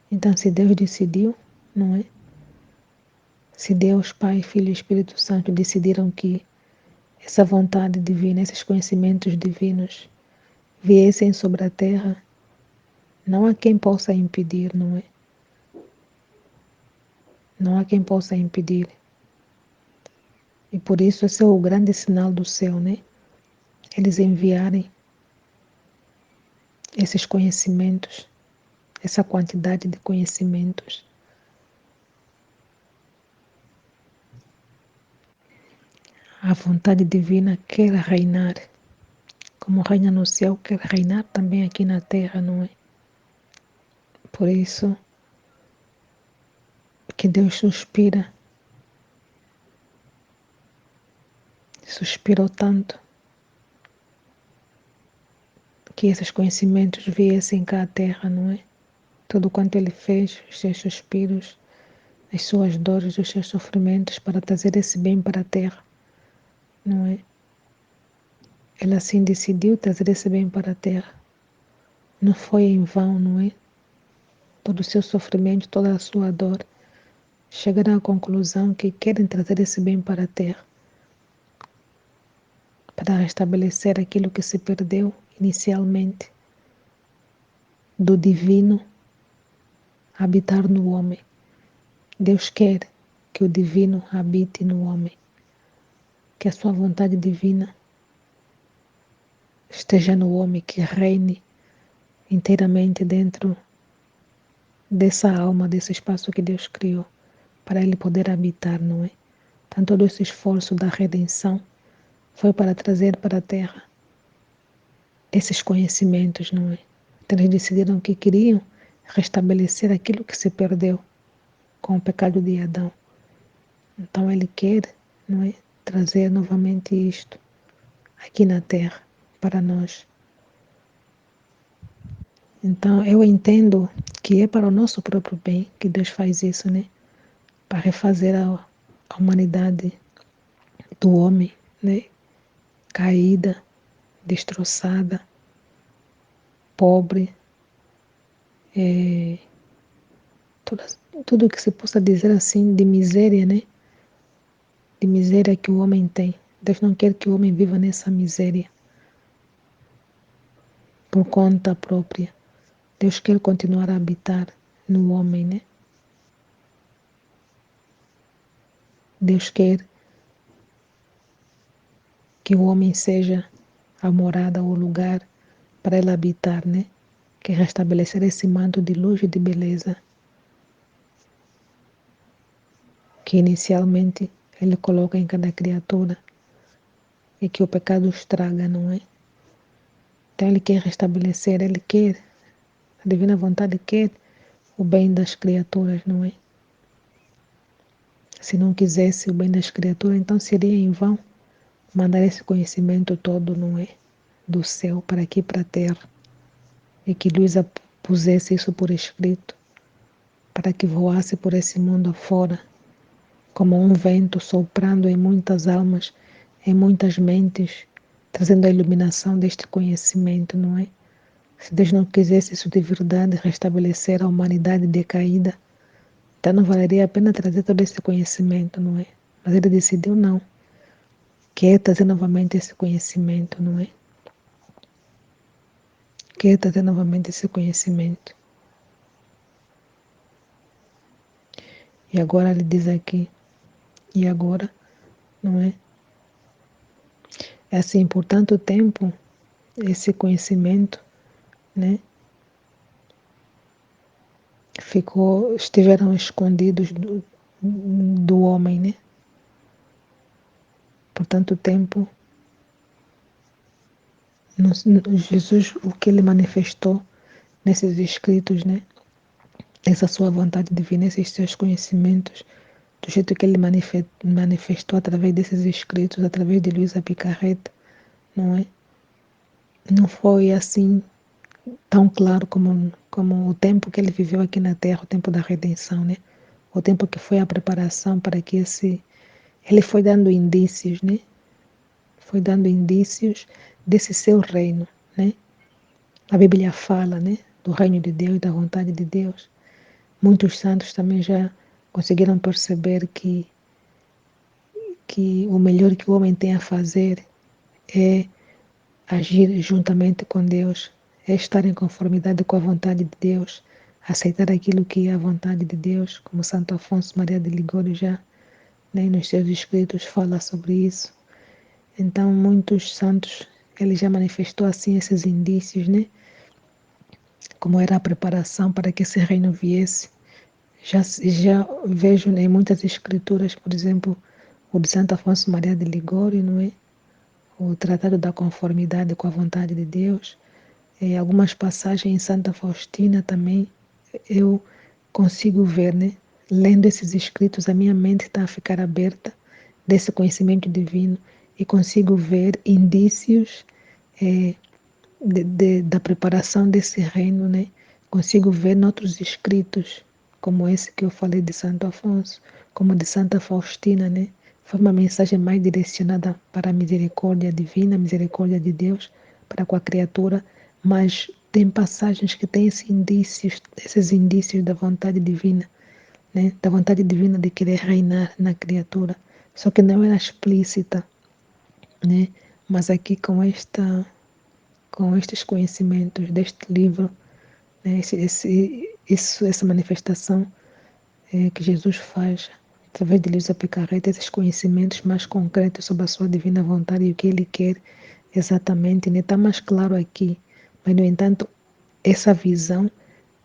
Então, se Deus decidiu, não é? Se Deus, Pai, Filho e Espírito Santo decidiram que essa vontade divina, esses conhecimentos divinos viessem sobre a terra, não há quem possa impedir, não é? Não há quem possa impedir. E por isso esse é o grande sinal do céu, né? Eles enviarem esses conhecimentos, essa quantidade de conhecimentos. A vontade divina quer reinar, como reina no céu, quer reinar também aqui na terra, não é? Por isso que Deus suspirou tanto que esses conhecimentos viessem cá à terra, não é? Tudo quanto Ele fez, os seus suspiros, as suas dores, os seus sofrimentos para trazer esse bem para a terra, não é? Ele assim decidiu trazer esse bem para a terra. Não foi em vão, não é? Todo o seu sofrimento, toda a sua dor, chegaram à conclusão que querem trazer esse bem para a terra, para restabelecer aquilo que se perdeu inicialmente, do divino habitar no homem. Deus quer que o divino habite no homem, que a sua vontade divina esteja no homem, que reine inteiramente dentro dessa alma, desse espaço que Deus criou, para ele poder habitar, não é? Então todo esse esforço da redenção foi para trazer para a terra esses conhecimentos, não é? Então eles decidiram que queriam restabelecer aquilo que se perdeu com o pecado de Adão. Então ele quer, não é, trazer novamente isto aqui na terra para nós. Então eu entendo que é para o nosso próprio bem que Deus faz isso, né? Para refazer a humanidade do homem, né? Caída, destroçada, pobre, é, tudo, tudo que se possa dizer assim de miséria, né? De miséria que o homem tem. Deus não quer que o homem viva nessa miséria por conta própria. Deus quer continuar a habitar no homem, né? Deus quer que o homem seja a morada, o lugar para ele habitar, né? Quer restabelecer esse manto de luz e de beleza que inicialmente ele coloca em cada criatura e que o pecado estraga, não é? Então ele quer restabelecer, ele quer, a divina vontade quer o bem das criaturas, não é? Se não quisesse o bem das criaturas, então seria em vão mandar esse conhecimento todo, não é? Do céu para aqui, para a terra. E que Luísa pusesse isso por escrito, para que voasse por esse mundo afora, como um vento soprando em muitas almas, em muitas mentes, trazendo a iluminação deste conhecimento, não é? Se Deus não quisesse isso de verdade, restabelecer a humanidade decaída, então não valeria a pena trazer todo esse conhecimento, não é? Mas ele decidiu não. Quer trazer novamente esse conhecimento, não é? Quer trazer novamente esse conhecimento. E agora ele diz aqui, e agora, não é? É assim, por tanto tempo, esse conhecimento, né? Estiveram escondidos do homem, né? Por tanto tempo, Jesus, o que ele manifestou nesses escritos, né? Essa sua vontade divina, esses seus conhecimentos, do jeito que ele manifestou através desses escritos, através de Luísa Picarreta, não é? Não foi assim tão claro como o tempo que ele viveu aqui na Terra, o tempo da redenção, né? O tempo que foi a preparação para que ele foi dando indícios, né? Foi dando indícios desse seu reino, né? A Bíblia fala, né? Do reino de Deus, da vontade de Deus. Muitos santos também já conseguiram perceber que o melhor que o homem tem a fazer é agir juntamente com Deus, é estar em conformidade com a vontade de Deus, aceitar aquilo que é a vontade de Deus, como Santo Afonso Maria de Ligório já, né, nos seus escritos fala sobre isso. Então, muitos santos, ele já manifestou assim esses indícios, né, como era a preparação para que esse reino viesse. Já vejo em muitas escrituras, por exemplo, o de Santo Afonso Maria de Ligório, não é? O Tratado da Conformidade com a Vontade de Deus. Algumas passagens em Santa Faustina também eu consigo ver, né? Lendo esses escritos, a minha mente está a ficar aberta desse conhecimento divino e consigo ver indícios eh, da preparação desse reino, né? Consigo ver noutros escritos, como esse que eu falei de Santo Afonso, como de Santa Faustina, né? Foi uma mensagem mais direcionada para a misericórdia divina, a misericórdia de Deus para com a criatura, mas tem passagens que têm esses indícios da vontade divina, né? Da vontade divina de querer reinar na criatura, só que não era explícita, né? Mas aqui com estes conhecimentos deste livro, né, essa manifestação que Jesus faz através de Luísa Picarreta, esses conhecimentos mais concretos sobre a sua divina vontade e o que ele quer exatamente, né, está mais claro aqui. Mas, no entanto, essa visão,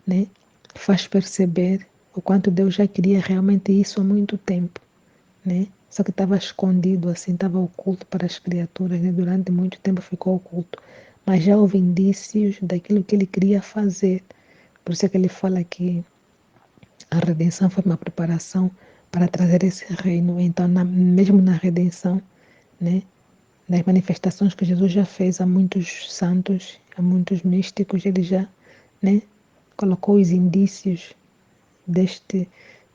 né, faz perceber o quanto Deus já queria realmente isso há muito tempo, né? Só que estava escondido, assim, estava oculto para as criaturas, né? Durante muito tempo ficou oculto. Mas já houve indícios daquilo que ele queria fazer. Por isso é que ele fala que a redenção foi uma preparação para trazer esse reino. Então, mesmo na redenção, né? Nas manifestações que Jesus já fez a muitos santos, a muitos místicos, ele já, né? Colocou os indícios deste,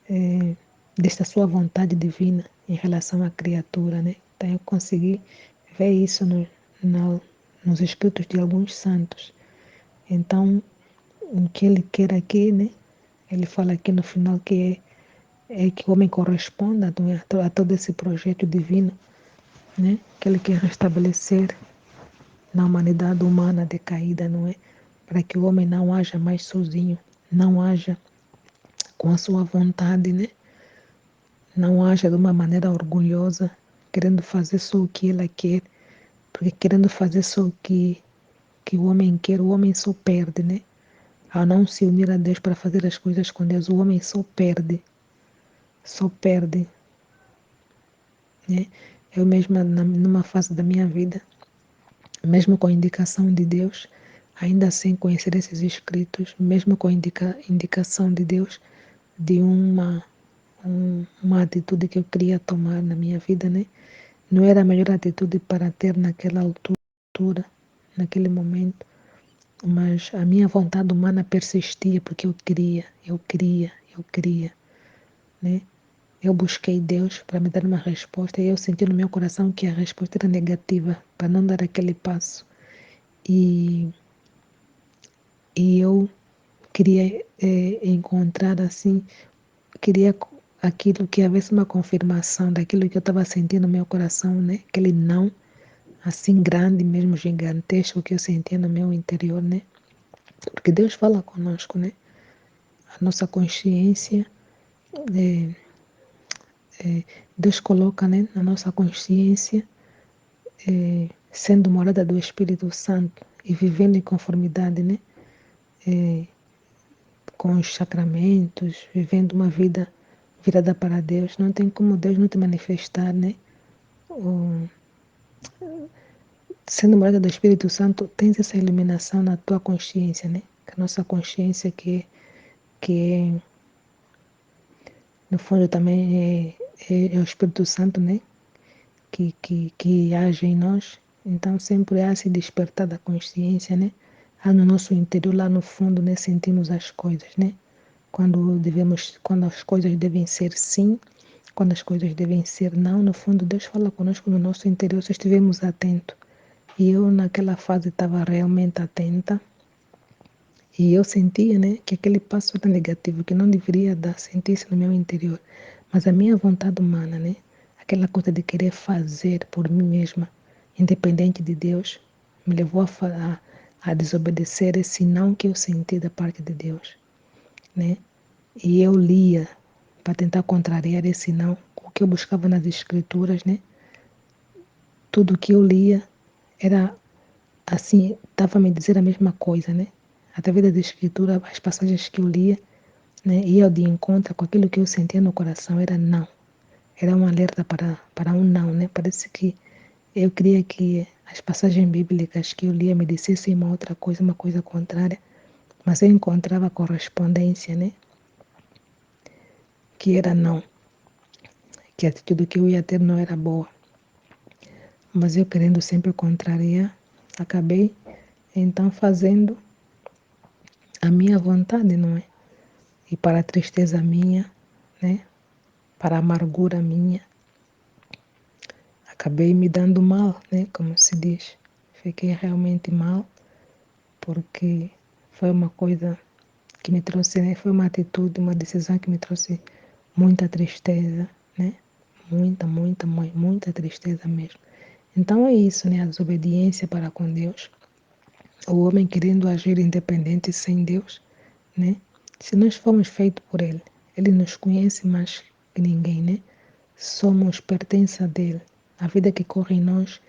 eh, desta sua vontade divina em relação à criatura, né? Então eu consegui ver isso nos escritos de alguns santos. Então, o que ele quer aqui, né? Ele fala aqui no final é que o homem corresponda a todo esse projeto divino, né? Que ele quer restabelecer na humanidade humana decaída, não é? Para que o homem não haja mais sozinho, não haja com a sua vontade, né? Não haja de uma maneira orgulhosa, querendo fazer só o que ela quer, porque querendo fazer só que o homem quer, o homem só perde, né? Ao não se unir a Deus para fazer as coisas com Deus, o homem só perde, né? Eu mesma, numa fase da minha vida, mesmo com a indicação de Deus, ainda sem conhecer esses escritos, mesmo com a indicação de Deus, de uma atitude que eu queria tomar na minha vida, né? Não era a melhor atitude para ter naquela altura, naquele momento, mas a minha vontade humana persistia porque eu queria, né? Eu busquei Deus para me dar uma resposta e eu senti no meu coração que a resposta era negativa, para não dar aquele passo. E, e eu queria encontrar assim, queria aquilo que houvesse uma confirmação daquilo que eu estava sentindo no meu coração, né? Aquele não, assim grande mesmo, gigantesco que eu sentia no meu interior, né? Porque Deus fala conosco, né? A nossa consciência, é, Deus coloca, né, na nossa consciência, sendo morada do Espírito Santo e vivendo em conformidade, né? Com os sacramentos, vivendo uma vida virada para Deus, não tem como Deus não te manifestar, né? O, sendo morada do Espírito Santo, tens essa iluminação na tua consciência, né? Que a nossa consciência que no fundo também é o Espírito Santo, né? Que age em nós. Então sempre há esse despertar da consciência, né? Há no nosso interior, lá no fundo, né? Sentimos as coisas, né? Quando as coisas devem ser sim, quando as coisas devem ser não, no fundo Deus fala conosco no nosso interior se estivermos atentos. E eu naquela fase estava realmente atenta e eu sentia, né, que aquele passo era negativo, que não deveria dar, sentir-se no meu interior. Mas a minha vontade humana, né, aquela coisa de querer fazer por mim mesma, independente de Deus, me levou a desobedecer esse não que eu senti da parte de Deus, né? E eu lia para tentar contrariar esse não, o que eu buscava nas escrituras, né? Tudo que eu lia era assim, estava a me dizer a mesma coisa, né? Através da escritura, as passagens que eu lia, né, ia de encontro com aquilo que eu sentia no coração, era não. Era um alerta para um não, né? Parece que eu queria que as passagens bíblicas que eu lia me dissessem uma outra coisa, uma coisa contrária, mas eu encontrava correspondência, né? Que era não, que a atitude que eu ia ter não era boa. Mas eu querendo sempre contrariar, acabei então fazendo a minha vontade, não é? E para a tristeza minha, né? Para a amargura minha, acabei me dando mal, né? Como se diz. Fiquei realmente mal, porque foi uma coisa que me trouxe, né? Foi uma atitude, uma decisão que me trouxe muita tristeza, né? Muita tristeza mesmo. Então é isso, né? A desobediência para com Deus. O homem querendo agir independente sem Deus, né? Se nós fomos feitos por Ele, Ele nos conhece mais que ninguém, né? Somos pertença dele. A vida que corre em nós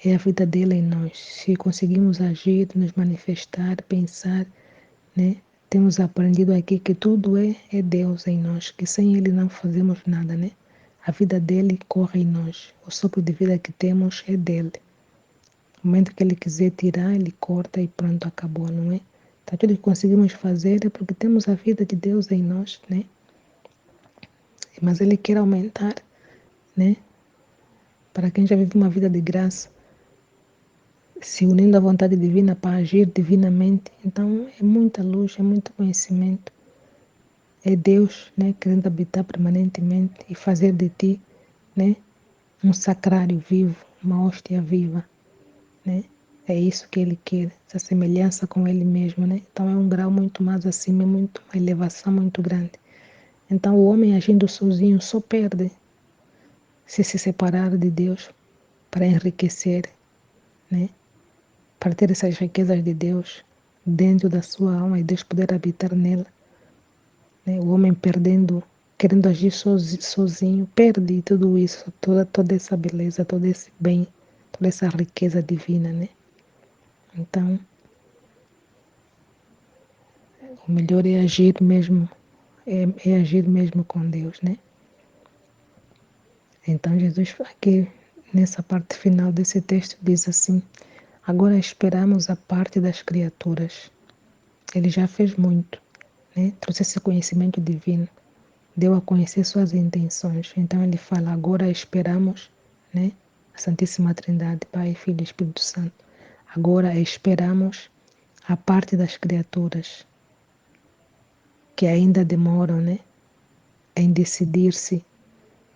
é a vida dele em nós. Se conseguimos agir, nos manifestar, pensar, né? Temos aprendido aqui que tudo é Deus em nós, que sem Ele não fazemos nada, né? A vida dele corre em nós. O sopro de vida que temos é dele. No momento que ele quiser tirar, ele corta e pronto, acabou, não é? Então, tudo que conseguimos fazer é porque temos a vida de Deus em nós, né? Mas ele quer aumentar, né? Para quem já vive uma vida de graça, se unindo à vontade divina para agir divinamente, então é muita luz, é muito conhecimento. É Deus, né, querendo habitar permanentemente e fazer de ti, né, um sacrário vivo, uma hóstia viva, né? É isso que ele quer, essa semelhança com ele mesmo, né? Então é um grau muito mais acima, é muito uma elevação muito grande. Então o homem agindo sozinho só perde se separar de Deus para enriquecer, né? Para ter essas riquezas de Deus dentro da sua alma e Deus poder habitar nela. Né? O homem perdendo, querendo agir sozinho, perde tudo isso, toda essa beleza, todo esse bem, toda essa riqueza divina, né? Então, o melhor é agir mesmo, é agir mesmo com Deus, né? Então, Jesus aqui nessa parte final desse texto diz assim: Agora esperamos a parte das criaturas. Ele já fez muito, né? Trouxe esse conhecimento divino, deu a conhecer suas intenções. Então ele fala, agora esperamos, né? A Santíssima Trindade, Pai, Filho e Espírito Santo. Agora esperamos a parte das criaturas que ainda demoram, né? Em decidir-se,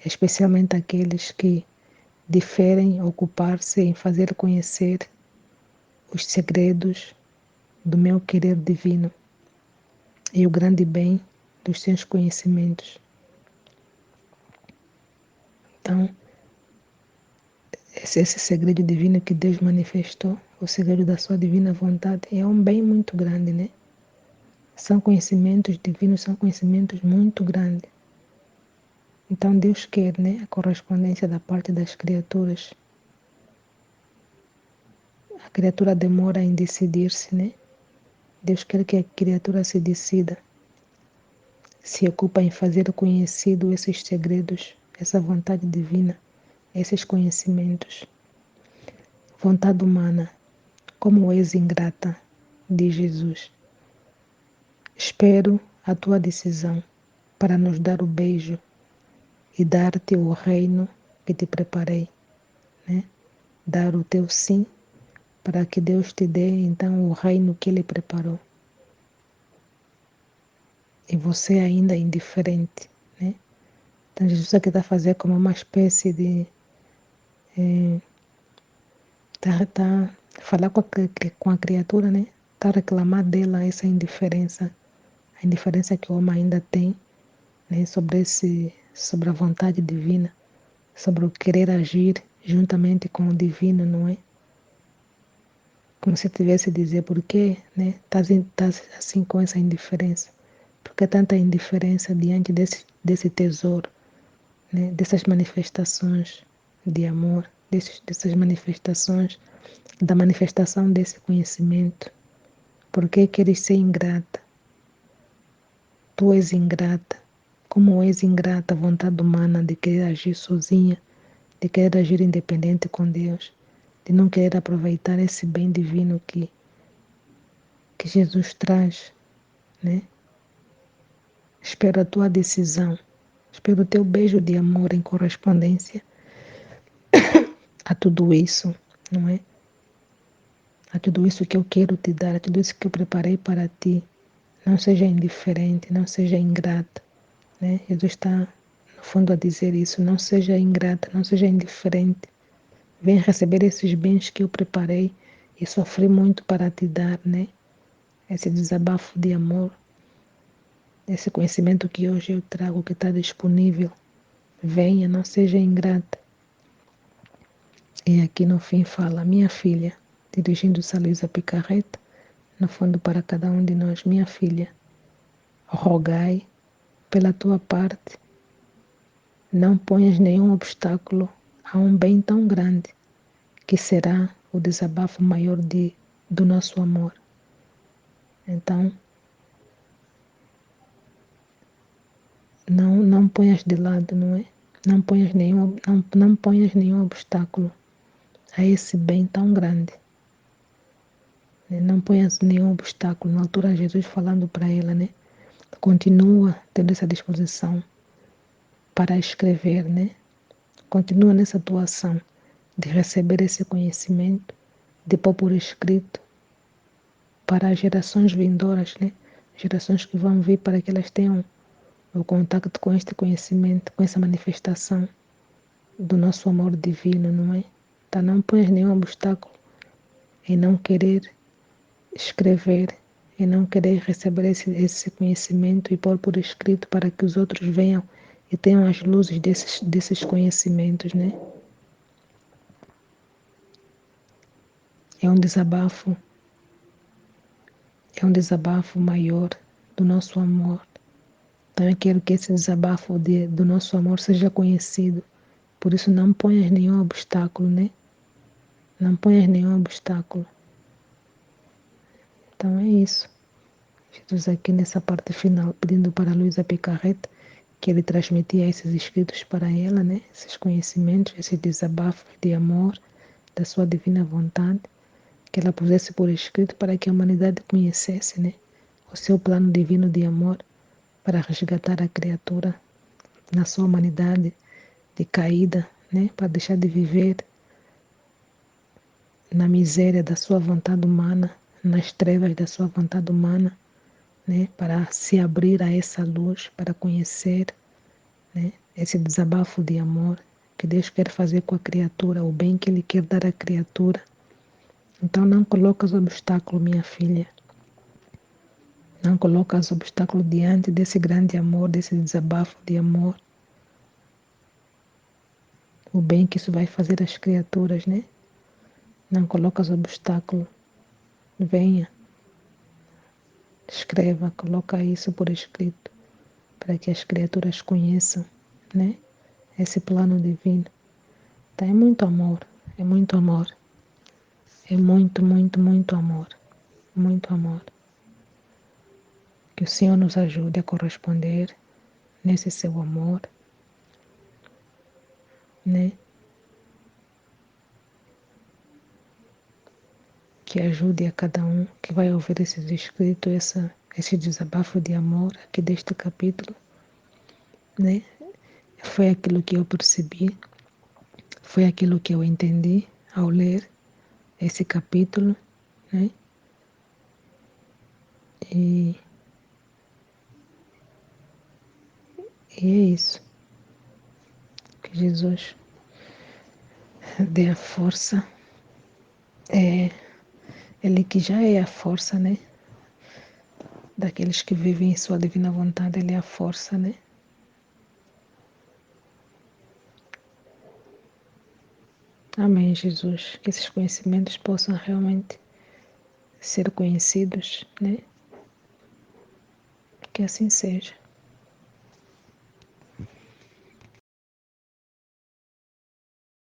especialmente aqueles que diferem ocupar-se em fazer conhecer os segredos do meu querer divino e o grande bem dos seus conhecimentos. Então, esse segredo divino que Deus manifestou, o segredo da sua divina vontade, é um bem muito grande, né? São conhecimentos divinos, são conhecimentos muito grandes. Então Deus quer, né, a correspondência da parte das criaturas. A criatura demora em decidir-se, né? Deus quer que a criatura se decida, se ocupa em fazer conhecido esses segredos, essa vontade divina, esses conhecimentos. Vontade humana, como és ingrata, diz Jesus. Espero a tua decisão para nos dar o beijo e dar-te o reino que te preparei, né? Dar o teu sim para que Deus te dê então o reino que Ele preparou. E você ainda é indiferente, né? Então Jesus aqui está fazendo como uma espécie de falar com a criatura, né? Tá reclamar dela essa indiferença, a indiferença que o homem ainda tem, né? Sobre a vontade divina, sobre o querer agir juntamente com o divino, não é? Como se tivesse a dizer por quê, né? Estás assim com essa indiferença? Por que tanta indiferença diante desse tesouro, né? Dessas manifestações de amor, dessas manifestações, da manifestação desse conhecimento? Por que queres ser ingrata? Tu és ingrata. Como és ingrata a vontade humana de querer agir sozinha, de querer agir independente com Deus, de não querer aproveitar esse bem divino que Jesus traz, né? Espero a tua decisão, espero o teu beijo de amor em correspondência a tudo isso, não é? A tudo isso que eu quero te dar, a tudo isso que eu preparei para ti. Não seja indiferente, não seja ingrata, né? Jesus está, no fundo, a dizer isso. Não seja ingrata, não seja indiferente. Vem receber esses bens que eu preparei e sofri muito para te dar, né? Esse desabafo de amor, esse conhecimento que hoje eu trago, que está disponível. Venha, não seja ingrata. E aqui no fim fala, minha filha, dirigindo-se a Luísa Picarreta, no fundo para cada um de nós, minha filha, rogai pela tua parte, não ponhas nenhum obstáculo a um bem tão grande, que será o desabafo maior do nosso amor. Então, não ponhas de lado, não é? Não ponhas nenhum obstáculo a esse bem tão grande. Não ponhas nenhum obstáculo. Na altura, Jesus falando para ela, né? Continua tendo essa disposição para escrever, né? Continua nessa tua ação de receber esse conhecimento, de pôr por escrito para as gerações vindouras, né? Gerações que vão vir para que elas tenham o contato com este conhecimento, com essa manifestação do nosso amor divino, não é? Então não ponhas nenhum obstáculo em não querer escrever, em não querer receber esse conhecimento e pôr por escrito para que os outros venham e tenham as luzes desses conhecimentos, né? É um desabafo maior do nosso amor. Então eu quero que esse desabafo do nosso amor seja conhecido. Por isso não ponhas nenhum obstáculo, né? Não ponhas nenhum obstáculo. Então é isso. Jesus aqui nessa parte final pedindo para Luísa Picarreta que ele transmitia esses escritos para ela, né? Esses conhecimentos, esse desabafo de amor da sua divina vontade, que ela pusesse por escrito para que a humanidade conhecesse, né? O seu plano divino de amor para resgatar a criatura na sua humanidade de caída, né? Para deixar de viver na miséria da sua vontade humana, nas trevas da sua vontade humana, né? Para se abrir a essa luz, para conhecer, né? Esse desabafo de amor que Deus quer fazer com a criatura, o bem que Ele quer dar à criatura. Então não colocas obstáculo, minha filha. Não colocas obstáculo diante desse grande amor, desse desabafo de amor. O bem que isso vai fazer às criaturas, né? Não colocas obstáculo. Venha, escreva, coloca isso por escrito, para que as criaturas conheçam, né? Esse plano divino. Tá? É muito amor, é muito amor. É muito, muito, muito amor. Muito amor. Que o Senhor nos ajude a corresponder nesse seu amor, né? Que ajude a cada um que vai ouvir esses escritos, esse desabafo de amor aqui deste capítulo, né? Foi aquilo que eu percebi, foi aquilo que eu entendi ao ler esse capítulo, né? E, e é isso. Que Jesus dê a força, Ele que já é a força, né? Daqueles que vivem em sua divina vontade, Ele é a força, né? Amém, Jesus. Que esses conhecimentos possam realmente ser conhecidos, né? Que assim seja.